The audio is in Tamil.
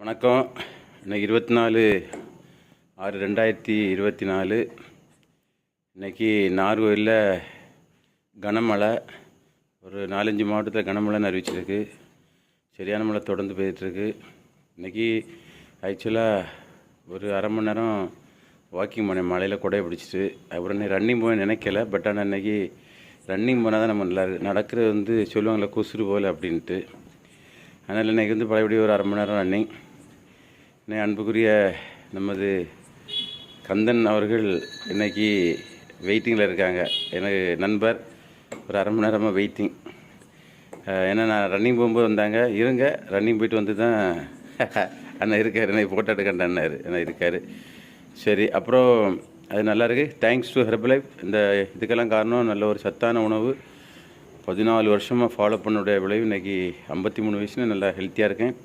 வணக்கம். இன்னைக்கு 24/6/2024. இன்றைக்கி நாகர்கோவிலில் கனமழை. ஒரு 4-5 மாவட்டத்தில் கனமழைன்னு அறிவிச்சிருக்கு. சரியான மழை தொடர்ந்து போயிட்டுருக்கு. இன்றைக்கி ஆக்சுவலாக ஒரு அரை மணி நேரம் வாக்கிங் பண்ணேன், மழையில் கொடையை பிடிச்சிட்டு. அப்புறம் ரன்னிங் போய் நினைக்கல. பட் ஆனால் இன்றைக்கி ரன்னிங் போனால் தான் நம்ம நல்லா நடக்கிறது சொல்லுவாங்களே கொசுறு போல் அப்படின்ட்டு. அதனால் இன்றைக்கி பழையபடி ஒரு அரை மணி நேரம் ரன்னிங். அன்புக்குரிய நமது கந்தன் அவர்கள் இன்றைக்கி வெயிட்டிங்கில் இருக்காங்க. எனக்கு நண்பர் ஒரு அரை மணி நேரமாக வெயிட்டிங். ஏன்னா நான் ரன்னிங் போகும்போது வந்தாங்க, இருங்க ரன்னிங் போயிட்டு வந்து தான் அண்ணா இருக்கார், என்னை ஃபோட்டோ எடுக்கண்ட அண்ணார் என்ன இருக்கார். சரி, அப்புறம் அது நல்லாயிருக்கு. Thanks to Herbalife. இந்த இதுக்கெல்லாம் காரணம் நல்ல ஒரு சத்தான உணவு. 14 வருஷமாக ஃபாலோ பண்ணுடைய விளைவு. இன்றைக்கி 53 வயசுல நல்லா ஹெல்த்தியாக இருக்கேன்.